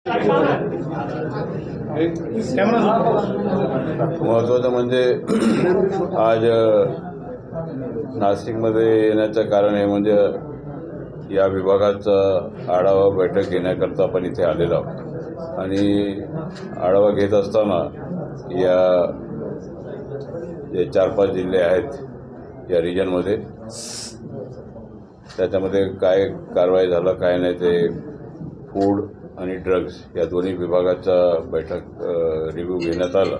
महत्त्वाचं म्हणजे आज नाशिकमध्ये येण्याचं कारण आहे म्हणजे या विभागाचा आढावा बैठक घेण्याकरता आपण इथे आलेलो आहोत आणि आढावा घेत असताना या जे 4-5 जिल्हे आहेत या रिजनमध्ये त्याच्यामध्ये काय कारवाई झालं काय नाही ते फूड आणि ड्रग्स या दोन्ही विभागाचा बैठक रिव्ह्यू घेण्यात आला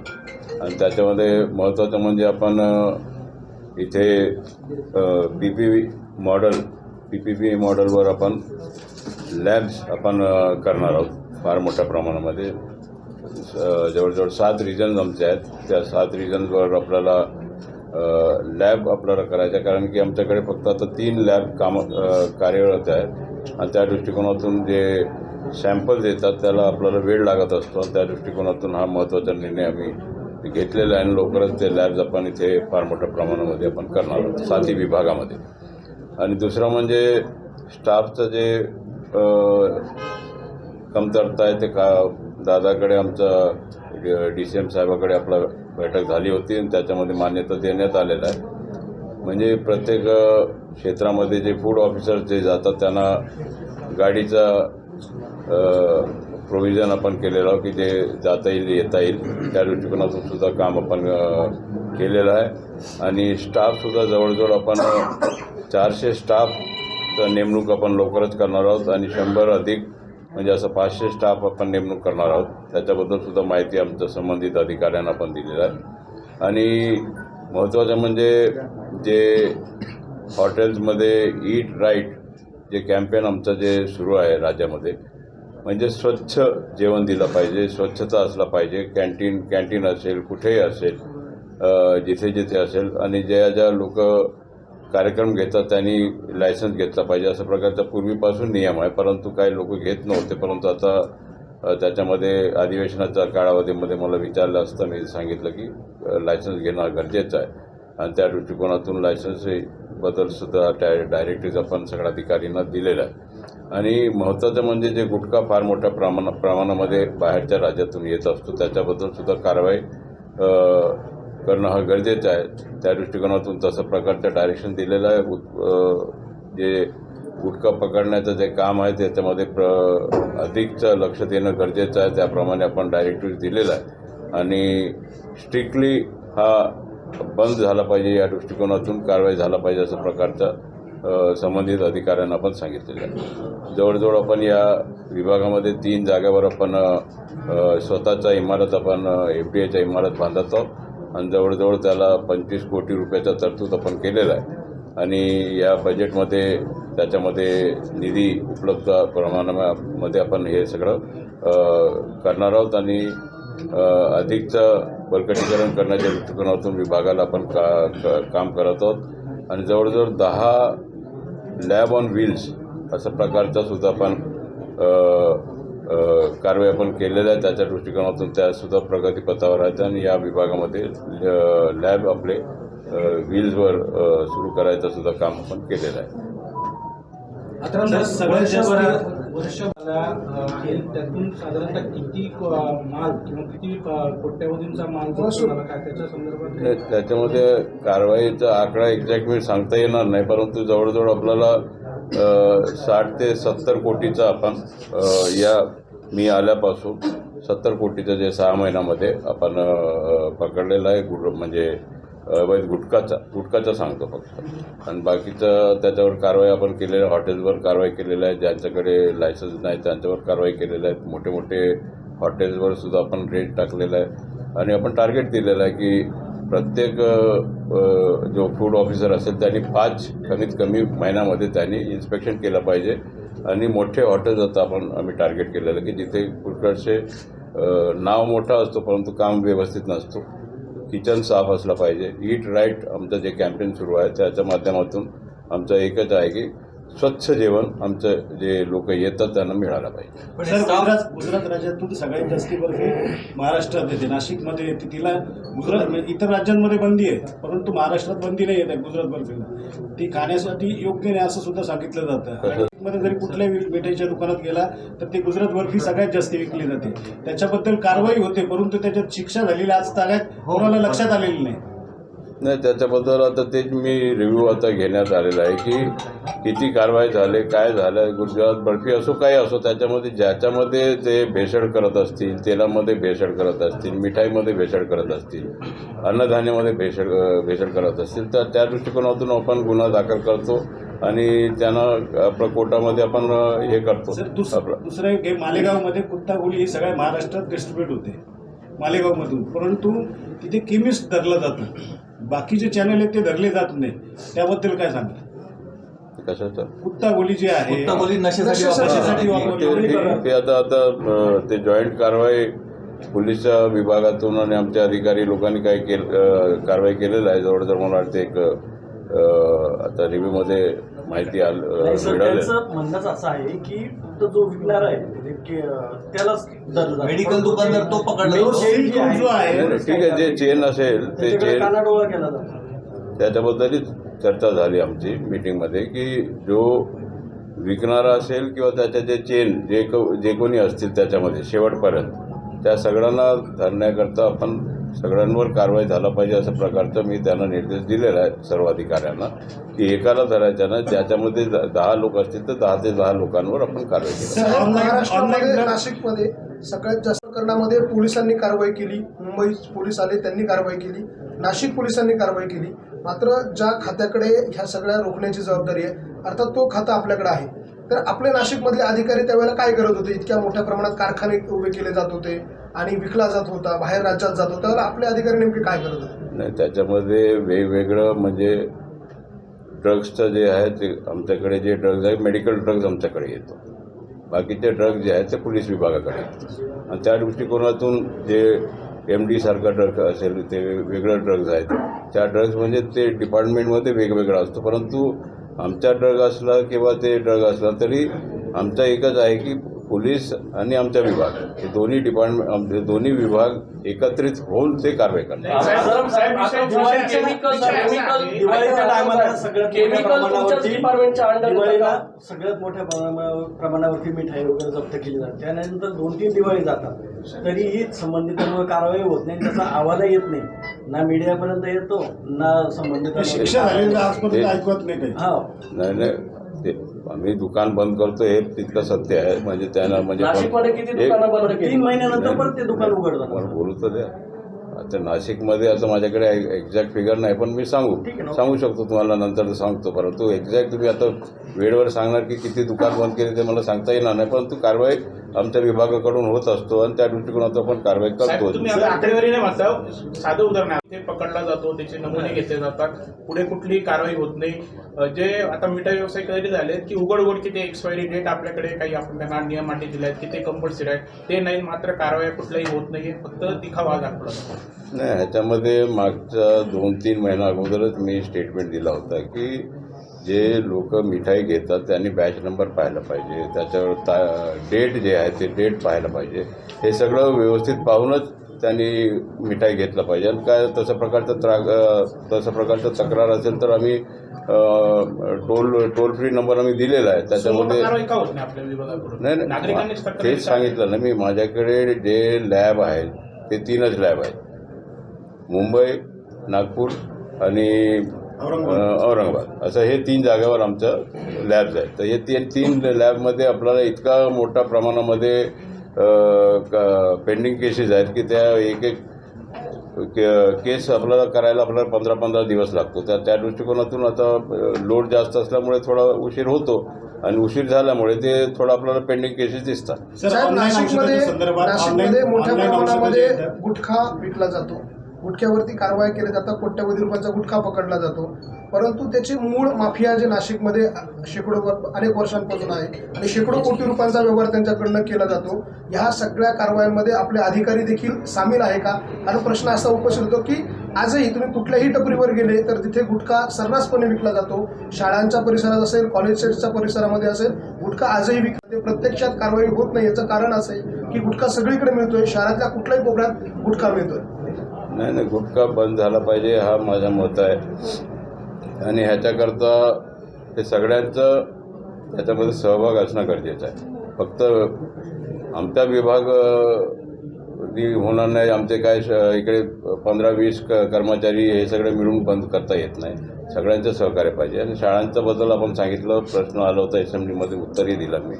आणि त्याच्यामध्ये महत्त्वाचं म्हणजे आपण इथे पीपीपी मॉडेलवर आपण लॅब्स आपण करणार आहोत फार मोठ्या प्रमाणामध्ये जवळजवळ 7 रिजन्स आमचे आहेत त्या 7 रिजन्सवर आपल्याला लॅब आपल्याला करायचं कारण की आमच्याकडे फक्त आता 3 लॅब कार्यरत आहेत आणि त्या दृष्टिकोनातून जे सॅम्पल्स येतात त्याला आपल्याला वेळ लागत असतो त्या दृष्टिकोनातून हा महत्त्वाचा निर्णय आम्ही घेतलेला आहे आणि लवकरच ते लॅब्स आपण इथे फार मोठ्या प्रमाणामध्ये आपण करणार आहोत 7ही विभागामध्ये. आणि दुसरं म्हणजे स्टाफचं जे कमतरता आहे ते दादाकडे आमचं DCM साहेबाकडे आपला बैठक झाली होती आणि त्याच्यामध्ये मान्यता देण्यात आलेलं आहे. म्हणजे प्रत्येक क्षेत्रामध्ये जे फूड ऑफिसर्स जे जातात त्यांना गाडीचा प्रोव्हिजन आपण केलेलं आहे की जे जाता येईल येता येईल त्या दृष्टिकोनातून सुद्धा काम आपण केलेलं आहे. आणि स्टाफसुद्धा जवळजवळ आपण 400 स्टाफचं नेमणूक आपण लवकरच करणार आहोत आणि 100 अधिक म्हणजे असं 500 स्टाफ आपण नेमणूक करणार आहोत. त्याच्याबद्दल सुद्धा माहिती आमच्या संबंधित अधिकाऱ्यांना आपण दिलेलं आहे. आणि महत्त्वाचं म्हणजे जे हॉटेल्समध्ये ईट राईट जे कॅम्पेन आमचं जे सुरू आहे राज्यामध्ये म्हणजे स्वच्छ जेवण दिलं पाहिजे स्वच्छता असला पाहिजे कॅन्टीन असेल कुठेही असेल जिथे जिथे असेल आणि ज्या लोक कार्यक्रम घेतात त्यांनी लायसन्स घेतला पाहिजे अशा प्रकारचा पूर्वीपासून नियम आहे परंतु काही लोक घेत नव्हते परंतु आता त्याच्यामध्ये अधिवेशनाच्या कालावधीमध्ये मला विचारलं असतं मी सांगितलं की लायसन्स घेणं गरजेचं आहे आणि त्या दृष्टिकोनातून लायसन्सबद्दलसुद्धा डायरेक्टिव्ह आपण सगळ्या अधिकाऱ्यांना दिलेलं आहे. आणि महत्त्वाचं म्हणजे जे गुटखा फार मोठ्या प्रमाणामध्ये बाहेरच्या राज्यातून येत असतो त्याच्याबद्दलसुद्धा कारवाई करणं हा गरजेचं आहे. त्या दृष्टिकोनातून तसं प्रकारचं डायरेक्शन दिलेलं आहे. जे गुटखा पकडण्याचं जे काम आहे त्याच्यामध्ये अधिकचं लक्ष देणं गरजेचं आहे त्याप्रमाणे आपण डायरेक्टिव्ह दिलेलं आहे आणि स्ट्रिक्टली हा बंद झाला पाहिजे या दृष्टिकोनातून कारवाई झाला पाहिजे अशा प्रकारचा संबंधित अधिकाऱ्यांना आपण सांगितलेलं आहे. जवळजवळ आपण या विभागामध्ये 3 जागेवर आपण स्वतःचा इमारत आपण FDAच्या इमारत बांधत आहोत आणि जवळजवळ त्याला 25 कोटी रुपयाचा तरतूद आपण केलेला आहे. आणि या बजेटमध्ये त्याच्यामध्ये निधी उपलब्ध प्रमाणामध्ये आपण हे सगळं करणार आहोत आणि अधिकचं बळकटीकरण करण्याच्या दृष्टिकोनातून विभागाला आपण काम करत आहोत आणि जवळजवळ 10 लॅब ऑन व्हील्स अशा प्रकारचा सुद्धा आपण कारवाई आपण केलेल्या आहे. त्याच्या दृष्टिकोनातून त्यासुद्धा प्रगतीपथावर आहेत आणि या विभागामध्ये लॅब आपले व्हील्सवर सुरू करायचं सुद्धा काम आपण केलेलं आहे. त्यातून साधारणतः किती माल किंवा किती कोट्यावधींचा माल त्याच्या संदर्भात त्याच्यामध्ये कारवाईचा आकडा एक्झॅक्ट मी सांगता येणार नाही परंतु जवळजवळ आपल्याला 60 ते 70 कोटीचा आपण मी आल्यापासून 70 कोटीचं जे 6 महिन्यामध्ये आपण पकडलेलं आहे म्हणजे गुटखाचा सांगतो फक्त आणि बाकीचं त्याच्यावर कारवाई आपण केलेलं हॉटेल्सवर कारवाई केलेलं आहे ज्यांच्याकडे लायसन्स नाही त्यांच्यावर कारवाई केलेलं आहे. मोठे मोठे हॉटेल्सवर सुद्धा आपण रेट टाकलेला आहे आणि आपण टार्गेट दिलेलं आहे की प्रत्येक जो फूड ऑफिसर असेल त्यांनी 5 कमीत कमी महिन्यामध्ये त्यांनी इन्स्पेक्शन केलं पाहिजे. आणि मोठे हॉटेल्स आता आम्ही टार्गेट केलेलं की जिथे पुष्कळसे नाव मोठा असतो परंतु काम व्यवस्थित नसतो किचन साफ असलं पाहिजे. ईट राईट आमचं जे कॅम्पेन सुरू आहे त्याच्या माध्यमातून आमचं एकच आहे की स्वच्छ जेवण आमचं जे लोक येतात त्यांना मिळालं पाहिजे. पण गुजरात राज्यातून सगळ्यात जास्ती बर्फी महाराष्ट्रात येते नाशिकमध्ये येते तिला इतर राज्यांमध्ये बंदी आहे परंतु महाराष्ट्रात बंदी नाही येत आहे गुजरात बर्फीला ती खाण्यासाठी योग्य नाही असं सुद्धा सांगितलं जातं. नाशिकमध्ये जरी कुठल्याही मिठाईच्या दुकानात गेला तर ते गुजरात बर्फी सगळ्यात जास्त विकली जाते. त्याच्याबद्दल कारवाई होते, परंतु त्याच्यात शिक्षा झालेली आज तागायत कोणाला लक्षात आलेली नाही. नाही, त्याच्याबद्दल आता तेच मी रिव्ह्यू आता घेण्यात आलेला आहे की किती कारवाई झाले, काय झालं. गुजरात बर्फी असो काही असो, त्याच्यामध्ये ज्याच्यामध्ये ते भेसळ करत असतील, तेलामध्ये भेसळ करत असतील, मिठाईमध्ये भेसळ करत असतील, अन्नधान्यामध्ये भेसळ करत असतील, तर त्या दृष्टिकोनातून आपण गुन्हा दाखल करतो आणि त्यांना आपल्या कोर्टामध्ये आपण हे करतो. सर दुसरं एक मालेगावमध्ये कुत्ता गोळी ही सगळ्या महाराष्ट्रात डिस्ट्रीब्यूट होते मालेगावमधून, परंतु तिथे केमिस्ट धरला जातो, बाकीचे चॅनल आहेत ते धरले जात नाही. त्याबद्दल काय सांगा? कशाचं कुत्ता गोळी जी आहे नशेसाठी ते आता ते जॉईंट कारवाई पोलीसच्या विभागातून आणि आमच्या अधिकारी लोकांनी काय कारवाई केलेलं आहे. जवळजवळ मला वाटते एक आता रिव्ह्यूमध्ये माहिती मिळाली. त्यांचं म्हणणंच असं आहे की तो जो विकणार आहे म्हणजे त्यालाच मेडिकल दुकानदार तो पकडला जो आहे ठीक आहे, जे चेन असेल ते चेन कानाडोळा केला जातो. त्याच्याबद्दलही चर्चा झाली आमची मीटिंगमध्ये की जो विकणारा असेल किंवा त्याच्या जे चेन जे कोणी असतील त्याच्यामध्ये शेवटपर्यंत त्या सगळ्यांना धरण्याकरता आपण सगळ्यांवर कारवाई झाला पाहिजे असं प्रकारचं मी त्यांना निर्देश दिलेला आहे सर्व अधिकाऱ्यांना की एकाला धरायच्या ना, ज्याच्यामध्ये 10 लोक असतील तर 10 ते 10 लोकांवर आपण कारवाई केली. महाराष्ट्रामध्ये नाशिकमध्ये सगळ्यात जास्त प्रकरणामध्ये पोलिसांनी कारवाई केली. मुंबई पोलीस आले, त्यांनी कारवाई केली. नाशिक पोलिसांनी कारवाई केली. मात्र ज्या खात्याकडे ह्या सगळ्या रोखण्याची जबाबदारी आहे, अर्थात तो खाता आपल्याकडे आहे, तर आपले नाशिकमधले अधिकारी त्यावेळेला काय करत होते? इतक्या मोठ्या प्रमाणात कारखाने उभे केले जात होते आणि विकला जात होता, बाहेर राज्यात जात होता, त्यावेळेला आपले अधिकारी नेमके काय करत होते? नाही, त्याच्यामध्ये वेगवेगळं म्हणजे ड्रग्सचं जे आहे ते आमच्याकडे जे ड्रग्ज आहे मेडिकल ड्रग्ज आमच्याकडे येतो, बाकीचे ड्रग्ज जे आहेत ते पोलीस विभागाकडे येतात. आणि त्या दृष्टिकोनातून जे MD सारखा ड्रग असेल ते वेगळं ड्रग्ज आहेत. त्या ड्रग्ज म्हणजे ते डिपार्टमेंटमध्ये वेगवेगळा असतो, परंतु आमचा ड्रग असला किंवा ते ड्रग असला तरी आमचा एकच आहे की पोलीस आणि आमचा विभाग हे दोन्ही डिपार्टमेंट आमचे दोन्ही विभाग एकत्रित होऊन ते कारवाई करतात. दिवाळीच्या टायमाला सगळ्यात मोठ्या प्रमाणावरती मिठाई वगैरे जप्त केली जाते. त्यानंतर 2-3 दिवाळी जातात तरीही संबंधितांवर कारवाई होत नाही, त्याचा आवाजही येत नाही, ना मीडियापर्यंत येतो ना संबंधित शिक्षा झालेली आजपर्यंत ऐकवत नाही काही. हा नाही ते आम्ही दुकान बंद करतो हे तितकं सत्य आहे. म्हणजे त्यांना म्हणजे नाशिकमध्ये किती दुकानं बंद केली? 3 महिन्यानंतर परत ते दुकान उघडतात. मला बोलू तर द्या. आता नाशिकमध्ये आता माझ्याकडे एक्झॅक्ट फिगर नाही, पण मी सांगू शकतो तुम्हाला नंतर सांगतो. परंतु एक्झॅक्ट तुम्ही आता वेळेवर सांगणार की किती दुकान बंद केले ते मला सांगता येणार नाही, परंतु कारवाई आमच्या विभागाकडून होत असतो आणि त्या दृष्टिकोनातून आपण कारवाई करतो. तुम्ही आता आकडेवारी नाही वाचा, साधं उदाहरण आहे, ते पकडला जातो, त्याचे नमुने घेतले जातात, पुढे कुठलीही कारवाई होत नाही. जे आता मिठाई व्यवसाय कधी झाले की उघड की ते एक्सपायरी डेट आपल्याकडे काही आपण त्यांना नियम अटी दिले आहेत की ते कंपल्सरी आहे, ते नाही, मात्र कारवाई कुठलाही होत नाही, फक्त दिखावा दाखवला जातो. नाही, ह्याच्यामध्ये मागच्या 2-3 महिना अगोदरच मी स्टेटमेंट दिला होता की जे लोक मिठाई घेतात त्यांनी बॅच नंबर पाहायला पाहिजे, त्याच्यावर डेट जे आहे ते डेट पाहायला पाहिजे. हे सगळं व्यवस्थित पाहूनच त्यांनी मिठाई घेतलं पाहिजे. आणि काय तसं प्रकारचं तक्रार असेल तर आम्ही टोल फ्री नंबर आम्ही दिलेला आहे. त्याच्यामध्ये कारवाई का होत नाही आपल्या विभागाकडून? नाही नागरिकांनीच तक्रार तेच सांगितलं ना मी. माझ्याकडे जे लॅब आहेत ते 3च लॅब आहेत, मुंबई, नागपूर आणि औरंगाबाद, असं हे 3 जागेवर आमचं लॅब्स आहेत. तर हे 3 लॅबमध्ये आपल्याला इतका मोठ्या प्रमाणामध्ये पेंडिंग केसेस आहेत की त्या एक केस आपल्याला करायला 15-15 दिवस लागतो. त्या दृष्टिकोनातून आता लोड जास्त असल्यामुळे थोडा उशीर होतो आणि उशीर झाल्यामुळे ते थोडं आपल्याला पेंडिंग केसेस दिसतात. नाशिकमध्ये मोठ्या प्रमाणामध्ये गुटखा विकला जातो, गुटख्यावरती कारवाई केली जातात, कोट्यवधी रुपयांचा गुटखा पकडला जातो, परंतु त्याचे मूळ माफिया जे नाशिकमध्ये अनेक वर्षांपासून आहे आणि शेकडो कोटी रुपयांचा व्यवहार त्यांच्याकडनं केला जातो. ह्या सगळ्या कारवायांमध्ये आपले अधिकारी देखील सामील आहे का? कारण प्रश्न असा उपस्थित होतो की आजही तुम्ही कुठल्याही टपरीवर गेले तर तिथे गुटखा सर्रासपणे विकला जातो. शाळांच्या परिसरात असेल, कॉलेजच्या परिसरामध्ये असेल, गुटखा आजही विकला. प्रत्यक्षात कारवाई होत नाही. याचं कारण असं आहे की गुटखा सगळीकडे मिळतोय, शहरातल्या कुठल्याही कोपऱ्यात गुटखा मिळतोय. नाही, गुटखा बंद झाला पाहिजे हा माझं मत आहे. आणि ह्याच्याकरता हे सगळ्यांचं त्याच्यामध्ये सहभाग असणं गरजेचं आहे. फक्त आमचा विभाग होणार नाही, आमचे काय इकडे 15-20 कर्मचारी हे सगळे मिळून बंद करता येत नाही. सगळ्यांचं सहकार्य पाहिजे. आणि शाळांच्या बद्दल आपण सांगितलं, प्रश्न आला होता असेंब्लीमध्ये, उत्तरही दिलं मी.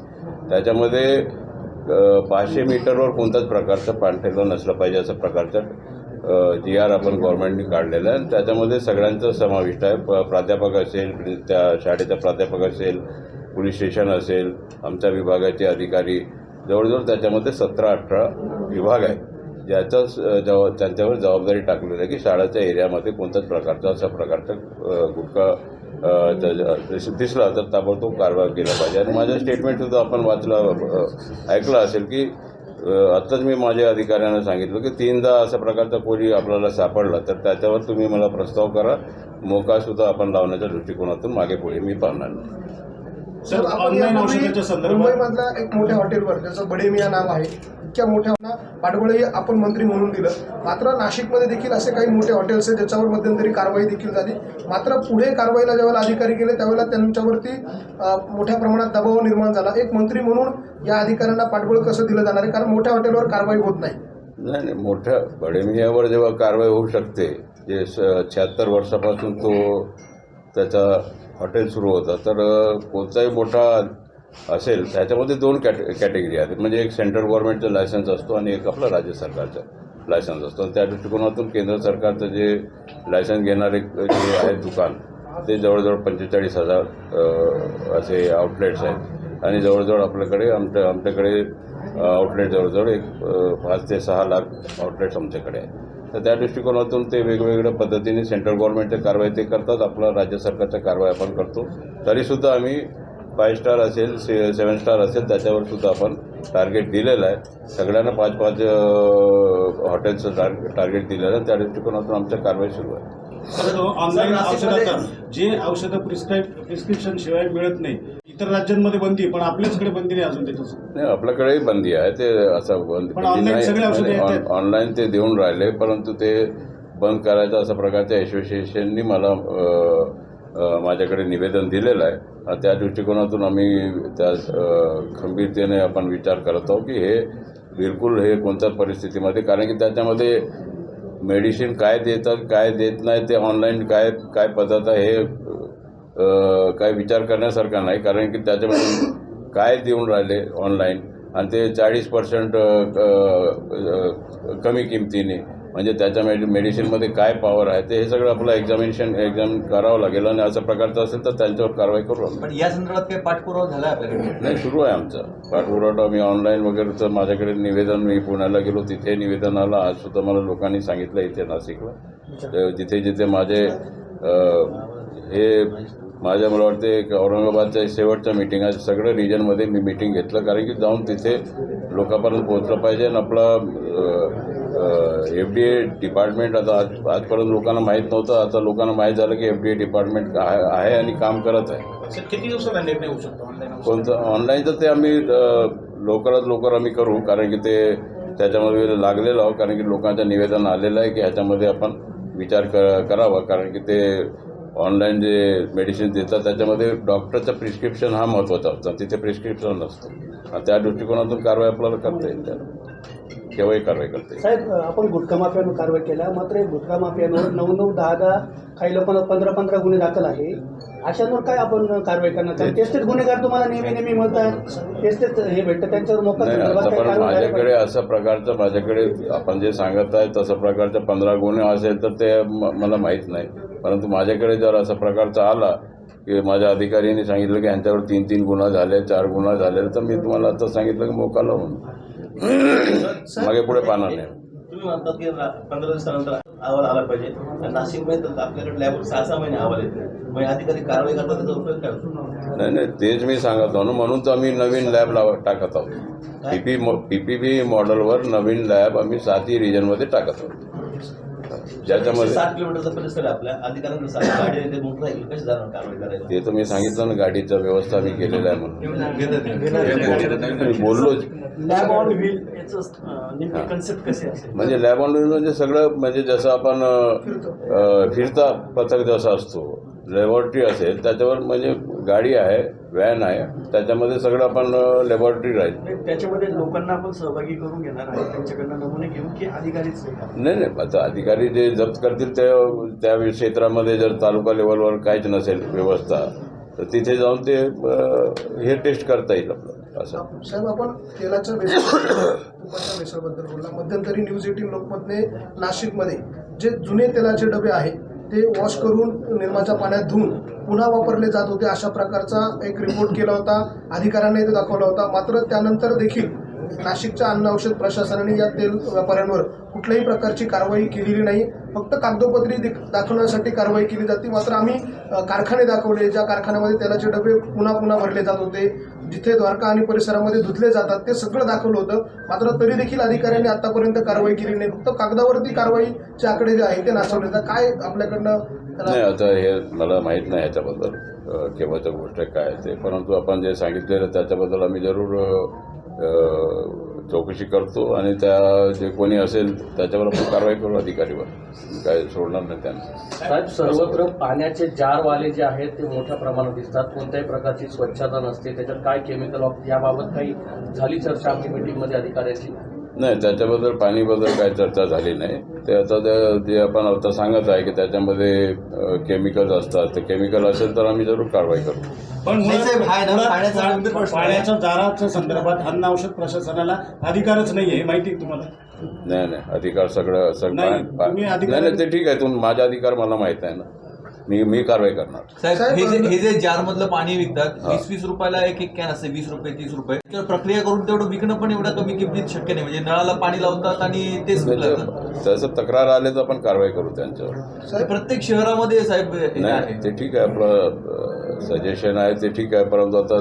त्याच्यामध्ये 500 मीटरवर कोणत्याच प्रकारचं पाणठेलं नसलं पाहिजे असं प्रकारचं GR आपण गव्हर्नमेंटने काढलेलं आहे. आणि त्याच्यामध्ये सगळ्यांचा समाविष्ट आहे. प्राध्यापक असेल, त्या शाळेचा प्राध्यापक असेल, पोलीस स्टेशन असेल, आमच्या विभागाचे अधिकारी, जवळजवळ त्याच्यामध्ये 17-18 विभाग आहेत त्यांच्यावर जबाबदारी टाकलेली आहे की शाळेच्या एरियामध्ये कोणत्याच प्रकारचा अशा प्रकारचा गुटखा दिसला तर ताबडतोब कारवाई केला पाहिजे. आणि माझं स्टेटमेंटसुद्धा आपण ऐकलं असेल की आत्ताच मी माझ्या अधिकाऱ्यांना सांगितलं की 3दा अशा प्रकारचा कोणी आपल्याला सापडला तर त्याच्यावर तुम्ही मला प्रस्ताव करा. मोकासुद्धा आपण लावण्याच्या दृष्टिकोनातून मागे पुढे मी पाहणार नाही. सर, ऑनलाईन औषधाच्या संदर्भात मुंबईमधल्या एक मोठ्या हॉटेलवर ज्याचं बडेमिया नाव आहे, इतक्या मोठ्या पाठबळही आपण मंत्री म्हणून दिलं. मात्र नाशिकमध्ये देखील असे काही मोठे हॉटेल्स आहेत ज्याच्यावर मध्यंतरी कारवाई देखील झाली. मात्र पुढे कारवाईला ज्यावेळेला अधिकारी गेले त्यावेळेला त्यांच्यावरती मोठ्या प्रमाणात दबाव निर्माण झाला. एक मंत्री म्हणून या अधिकाऱ्यांना पाठबळ कसं दिलं जाणार आहे, कारण मोठ्या हॉटेलवर कारवाई होत नाही. नाही, मोठ्या बडेमियावर जेव्हा कारवाई होऊ शकते, जे 76 वर्षापासून तो त्याचा हॉटेल सुरू होतं, तर कोणताही मोठा असेल त्याच्यामध्ये 2 कॅटेगरी आहेत. म्हणजे एक सेंट्रल गव्हर्नमेंटचं लायसन्स असतो आणि एक आपलं राज्य सरकारचं लायसन्स असतो. आणि त्या दृष्टिकोनातून केंद्र सरकारचं जे लायसन्स घेणारे जे आहेत दुकान, ते जवळजवळ 45,000 असे आउटलेट्स आहेत. आणि जवळजवळ आपल्याकडे आमच्याकडे आउटलेट जवळजवळ 5 ते 6 लाख आउटलेट्स आमच्याकडे आहेत. तर त्या दृष्टिकोनातून ते वेगवेगळ्या पद्धतीने सेंट्रल गव्हर्नमेंटच्या कारवाई ते करतात, आपला राज्य सरकारच्या कारवाई आपण करतो. तरीसुद्धा आम्ही 5 स्टार असेल, 7 स्टार असेल, त्याच्यावर सुद्धा आपण टार्गेट दिलेलं आहे. सगळ्यांना 5-5 हॉटेल्सचं टार्गेट दिलेलं आहे. त्या दृष्टिकोनातून आमच्या कारवाई सुरू आहे. ऑनलाईन औषधाचा जे औषधं प्रिस्क्रिप्शन शिवाय मिळत नाही, इतर राज्यांमध्ये बंदी, पण आपल्याचकडे बंदी नाही अजून त्याच्यात. नाही, आपल्याकडेही बंदी आहे. ते असं बंदी ऑनलाईन ते देऊन राहिले, परंतु ते बंद करायचं अशा प्रकारच्या असोसिएशननी मला माझ्याकडे निवेदन दिलेलं आहे. त्या दृष्टिकोनातून आम्ही त्या खंबीरतेने आपण विचार करत आहोत की हे बिलकुल हे कोणत्याच परिस्थितीमध्ये, कारण की त्याच्यामध्ये मेडिसिन काय देतात काय देत नाही, ते ऑनलाईन काय पद्धत आहे हे काय विचार करण्यासारखा नाही. कारण की त्याच्यामध्ये काय देऊन राहिले ऑनलाईन, आणि ते 40% कमी किमतीने, म्हणजे त्याच्या मेडिसिनमध्ये काय पॉवर आहे ते हे सगळं आपलं एक्झाम करावं लागेल. आणि अशा प्रकारचं असेल तर त्यांच्यावर कारवाई करू आम्ही. पण या संदर्भात काही पाठपुरावा झाला आपल्याकडे? नाही, सुरू आहे आमचा पाठपुरावा. मी ऑनलाईन वगैरे तर माझ्याकडे निवेदन, मी पुण्याला गेलो तिथे निवेदन आलं. आज सुद्धा मला लोकांनी सांगितलं इथे नाशिकला जिथे जिथे माझे हे मला वाटते एक औरंगाबादच्या शेवटच्या मीटिंग आहे, सगळं रिजनमध्ये मी मीटिंग घेतलं. कारण की जाऊन तिथे लोकांपर्यंत पोहोचलं पाहिजे. आणि आपला FDA डिपार्टमेंट आता आजपर्यंत लोकांना माहीत नव्हतं, आता लोकांना माहीत झालं की FDA डिपार्टमेंट आहे आणि काम करत आहे. किती दिवसाचा निर्णय होऊ शकतो ऑनलाईन? कोणतं ऑनलाईनचं ते आम्ही लवकरात लवकर आम्ही करू, कारण की ते त्याच्यामध्ये लागलेलं आहोत. कारण की लोकांचं निवेदन आलेलं आहे की ह्याच्यामध्ये आपण विचार करावा. कारण की ते ऑनलाईन जे मेडिसिन देतात त्याच्यामध्ये डॉक्टरचं प्रिस्क्रिप्शन हा महत्त्वाचा असतो, तिथे प्रिस्क्रिप्शन नसतं. त्या दृष्टिकोनातून कारवाई आपल्याला करता येईल, त्याला केव्हाही कारवाई करता येईल. साहेब, आपण गुटखा माफियांवर कारवाई केल्या, मात्र गुटखा माफियांवर 9-9, 10-10, काही लोकांना 15-15 गुन्हे दाखल आहे. अशांवर काय आपण कारवाई करणार? कारण तेच गुन्हेगार तुम्हाला नेहमी मिळतात, तेच हे भेटतं, त्यांच्यावर मोका नाही, आता माझ्याकडे अशा प्रकारचं माझ्याकडे आपण जे सांगत आहे तसं प्रकारचं 15 गुन्हे असेल तर ते मला माहीत नाही. परंतु माझ्याकडे जर असा प्रकारचा आला की माझ्या अधिकाऱ्यांनी सांगितलं की ह्यांच्यावर 3-3 गुन्हा झाले, 4 गुन्हा झाले, तर मी तुम्हाला आता सांगितलं की मोका लावून मागे पुढे पाहणार नाही. तुम्ही म्हणतात की 15 दिवसानंतर अहवाल आला पाहिजे. नाशिकमध्ये तर आपल्याकडे लॅबवर 6-6 महिने अहवाल येते, मग अधिकारी कारवाई करतात, त्याचा उपयोग काय होतो? नाही, तेच मी सांगत आहो ना, म्हणून तर आम्ही नवीन लॅब टाकत आहोत. PPP मॉडेलवर नवीन लॅब आम्ही 7ही रिजनमध्ये टाकत आहोत, ज्याच्यामध्ये 60 किलोमीटरचा परिसर आहे. आपल्या अधिकाऱ्यांना गाडी येते, मोटरसायकल कशी जाणार कारवाई करायला? ते तर मी सांगितलं ना, गाडीचा व्यवस्था मी केलेला आहे म्हणून बोललोच. लॅब ऑन व्हील याचं नेमकी कन्सेप्ट कशी असेल? म्हणजे लॅब ऑन व्हील म्हणजे सगळं, म्हणजे जसं आपण फिरता पथक जसं असतो, लॅबॉरेटरी असेल त्याच्यावर, म्हणजे गाडी आहे, व्हॅन आहे, त्याच्यामध्ये सगळं आपण लॅबॉरेटरी राहील. त्याच्यामध्ये लोकांना आपण सहभागी करून घेणार आहे, त्यांच्याकडनं नमुने घेऊन की अधिकारीच नाही का? नाही नाही, आता अधिकारी जे जप्त करतील त्या क्षेत्रामध्ये जर तालुका लेवलवर काहीच नसेल व्यवस्था तर तिथे जाऊन ते हे टेस्ट करता येईल आपलं असं. साहेब, आपण तेलाच्या तुपाच्या भेसळबद्दल बोलला. मध्यंतरी न्यूज 18 लोकमतने नाशिकमध्ये जे जुने तेलाचे डबे आहेत ते वॉश करून निर्माच्या पाण्यात धुवून पुन्हा वापरले जात होते अशा प्रकारचा एक रिपोर्ट केला होता, अधिकाऱ्यांनी ते दाखवला होता. मात्र त्यानंतर देखील नाशिकच्या अन्न औषध प्रशासनाने या तेल व्यापाऱ्यांवर कुठल्याही प्रकारची कारवाई केलेली नाही. फक्त कागदोपत्री दाखवण्यासाठी कारवाई केली जाते. मात्र आम्ही कारखाने दाखवले, ज्या कारखान्यामध्ये तेलाचे डबे पुन्हा पुन्हा भरले जात होते, जिथे द्वारका आणि परिसरामध्ये धुतले जातात, ते सगळं दाखवलं होतं. मात्र तरी देखील अधिकाऱ्यांनी आतापर्यंत कारवाई केली नाही. फक्त कागदावरती कारवाईचे आकडे जे आहेत ते नाचवले जातात. काय आपल्याकडनं नाही, आता हे मला माहीत नाही याच्याबद्दल केव्हाच्या गोष्ट काय आहे ते, परंतु आपण जे सांगितलेलं त्याच्याबद्दल आम्ही जरूर चौकशी करतो आणि त्या जे कोणी असेल त्याच्यावर आपण कारवाई करू, अधिकारीवर काय सोडणार नाही त्यांना. साहेब, सर्वत्र पाण्याचे जारवाले जे आहेत ते मोठ्या प्रमाणात दिसतात, कोणत्याही प्रकारची स्वच्छता नसते, त्याच्यात काय केमिकल याबाबत काही झाली चर्चा आपली मीटिंगमध्ये अधिकाऱ्यांची? नाही, त्याच्याबद्दल पाणीबद्दल काही चर्चा झाली नाही. ते आता जे आपण आता सांगत आहे की त्याच्यामध्ये केमिकल असतात, ते केमिकल असेल तर आम्ही जरूर कारवाई करू. पण नाही साहेब, हा आहे ना, पाण्याचा गंभीर प्रश्न आहे. पाण्याच्या जाराच्या संदर्भात अन्न औषध प्रशासनाला अधिकारच नाही आहे, माहिती आहे तुम्हाला? नाही नाही, अधिकार सगळं नाही, तुम्ही अधिकार- नाही ते ठीक आहे, तुम्ही माझा अधिकार मला माहीत आहे ना, मी कारवाई करणार. साहेब, हे जे जार मधलं पाणी विकतात 20-20 रुपयाला एक कॅन असते, 20 रुपये 30 रुपये, तर प्रक्रिया करून तेवढं विकणं पण एवढं कमी किमतीत शक्य नाही. म्हणजे नळाला पाणी लावतात आणि तेच विकतात. तसं तक्रार आले तर आपण कारवाई करू त्यांच्यावर. ते प्रत्येक शहरामध्ये साहेब हे नाही आहे. ते ठीक आहे, आपलं सजेशन आहे ते ठीक आहे, परंतु आता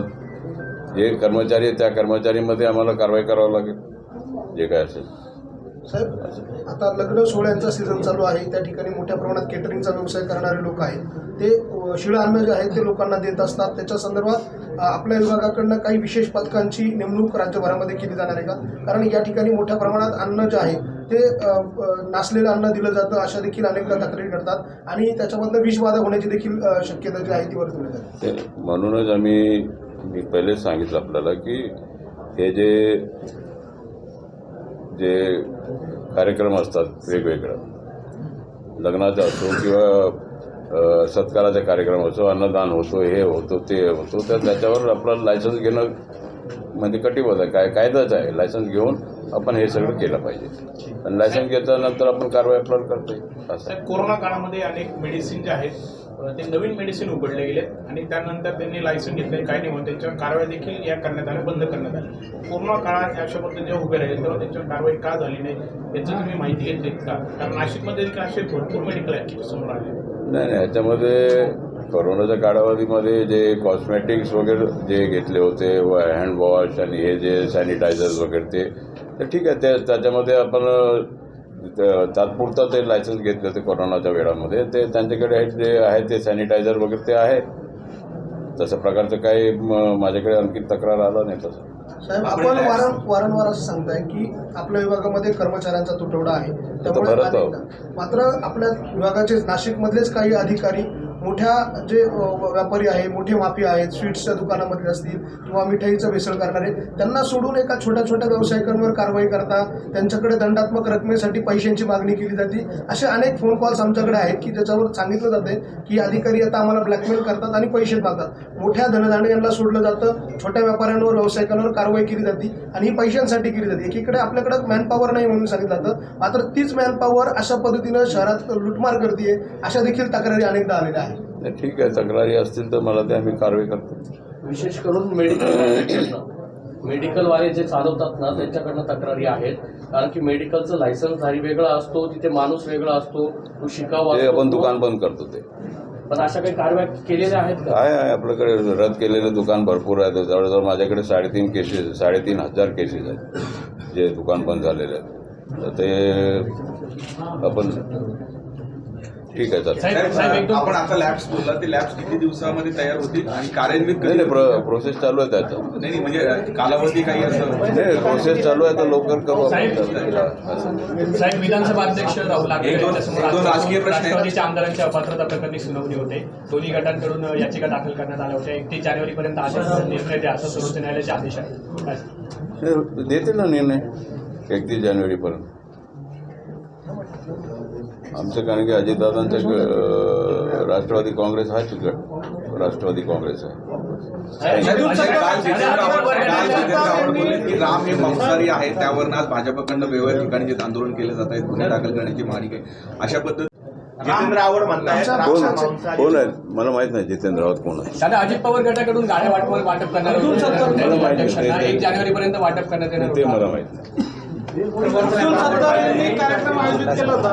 जे कर्मचारी आहेत त्या कर्मचारीमध्ये आम्हाला कारवाई करावं लागेल जे काय असेल. साहेब, आता लग्न सोहळ्यांचा सीझन चालू आहे, त्या ठिकाणी मोठ्या प्रमाणात केटरिंगचा व्यवसाय करणारे लोक आहेत, ते शिळं अन्न जे आहे ते लोकांना देत असतात. त्याच्या संदर्भात आपल्या विभागाकडनं काही विशेष पथकांची नेमणूक राज्यभरामध्ये केली जाणार आहे का? कारण या ठिकाणी मोठ्या प्रमाणात अन्न जे आहे ते नासलेलं अन्न दिलं जातं, अशा देखील अनेकदा तक्रारी करतात आणि त्याच्यामधनं विषबाधा होण्याची देखील शक्यता जी आहे ती वर्तवली जाते. ते म्हणूनच मी पहिलेच सांगितलं आपल्याला की हे जे कार्यक्रम असतात वेगवेगळं, लग्नाचा असो किंवा सत्काराचा कार्यक्रम असो, अन्नदान होतो, हे होतो ते होतो, तर त्याच्यावर आपलं लायसन्स घेणं म्हणजे कटिबद्ध आहे, कायदाच आहे. लायसन्स घेऊन आपण हे सगळं केलं पाहिजे आणि लायसन्स घेतल्यानंतर आपण कारवाई आपल्याला करता येईल. असं कोरोना काळामध्ये अनेक मेडिसिन जे आहेत ते नवीन मेडिसिन उघडले गेले आणि त्यानंतर त्यांनी लायसन घेतले काय नाही म्हणून त्यांच्यावर कारवाई देखील या करण्यात आल्या, बंद करण्यात आली. कोरोना काळात अशा पद्धतीने जेव्हा उभे राहिले तेव्हा त्यांच्यावर कारवाई का झाली नाही याची तुम्ही माहिती घेतलीत का? कारण नाशिकमध्ये देखील असे भरपूर मेडिकल आहेत समोर आले. नाही, ह्याच्यामध्ये कोरोनाच्या कालावधीमध्ये जे कॉस्मॅटिक्स वगैरे जे घेतले होते, हँडवॉश आणि हे जे सॅनिटायझर्स वगैरे ते ठीक आहे, त्याच्यामध्ये आपण तात्पुरतं ते लायसन्स घेतले होते कोरोनाच्या वेळामध्ये, ते त्यांच्याकडे जे आहे ते सॅनिटायझर वगैरे ते आहे. तसं प्रकारचं काही माझ्याकडे आणखी तक्रार आला नाही. तसं साहेब, आपण वारंवार असं सांगताय की आपल्या विभागामध्ये कर्मचाऱ्यांचा तुटवडा आहे, त्यामुळे मात्र आपल्या विभागाचे नाशिकमधलेच काही अधिकारी मोठ्या जे व्यापारी आहे, मोठे माफिया आहेत, स्वीट्सच्या दुकानामधले असतील किंवा मिठाईचं भेसळ करणारे, त्यांना सोडून एका छोट्या छोट्या व्यावसायिकांवर कारवाई करता, त्यांच्याकडे दंडात्मक रकमेसाठी पैशांची मागणी केली जाते. असे अनेक फोन कॉल्स आमच्याकडे आहेत की ज्याच्यावर सांगितलं जाते की अधिकारी आता आम्हाला ब्लॅकमेल करतात आणि पैसे मागतात. मोठ्या धनधान्यांना सोडलं जातं, छोट्या व्यापाऱ्यांवर व्यावसायिकांवर कारवाई केली जाते आणि ही पैशांसाठी केली जाते. एकीकडे आपल्याकडे मॅनपॉवर नाही म्हणून सांगितलं जातं, मात्र तीच मॅनपॉवर अशा पद्धतीनं शहरात लुटमार करते, अशा देखील तक्रारी अनेकदा आलेल्या आहेत. ठीक आहे, तक्रारी असतील तर मला ते आम्ही कारवाई करतो. विशेष करून मेडिकलवाले जे चालवतात ना त्यांच्याकडनं तक्रारी आहेत, कारण की मेडिकलचं लायसन्सधारी वेगळा असतो, तिथे माणूस वेगळा असतो, तो शिकावा ते आपण दुकान बंद करतो ते. पण अशा काही कारवाई केलेल्या आहेत का? आहे आपल्याकडे रद्द केलेले दुकान भरपूर आहेत. जवळजवळ माझ्याकडे 3,500 केसेस आहेत जे दुकान बंद झालेले आहेत. तर ते आपण ठीक आहे चालेल. आपण आता लॅब्स बोलला ते लॅब्स किती दिवसामध्ये तयार होतील आणि कार्यान्वित नाही कधी नाही प्रोसेस चालू आहे त्याचं. नाही म्हणजे कालावधी काही असं नाही प्रोसेस चालू आहे तर लवकर करू आपण. साहेब, विधानसभा अध्यक्ष राहुल गांधी एक दोन यांच्यासमोर राजकीय प्रश्न आहेत. राष्ट्रवादीच्या आमदारांच्या अपात्रता प्रकरणी सुनावणी होते. दोन्ही गटांकडून याचिका दाखल करण्यात आल्या होत्या. 31 जानेवारीपर्यंत आदेश निर्णय द्या असं सर्वोच्च न्यायालयाचे आदेश आहे. नाही, देतील ना निर्णय 31 जानेवारीपर्यंत. आमचं कारण की अजितदादांचं राष्ट्रवादी काँग्रेस हाच गट राष्ट्रवादी काँग्रेस आहे. काल जितेंद्र आव्हाड बोलले की राम हे मांसाहारी आहे, त्यावरून आज भाजपकडनं वेगवेगळ्या ठिकाणी जे आंदोलन केले जात आहेत, गुन्हे दाखल करण्याची मागणी आहे, अशा पद्धतीने जितेंद्र आव्हाड म्हणतायत कोण आहे मला माहित नाही जितेंद्र राऊत कोण आहे. दादा, अजित पवार गटाकडून गाड्या वाटप करणार अध्यक्षांना 1 जानेवारीपर्यंत वाटप करण्यात येणार ते होतं. मला माहित नाही. कार्यक्रम आयोजित केला होता.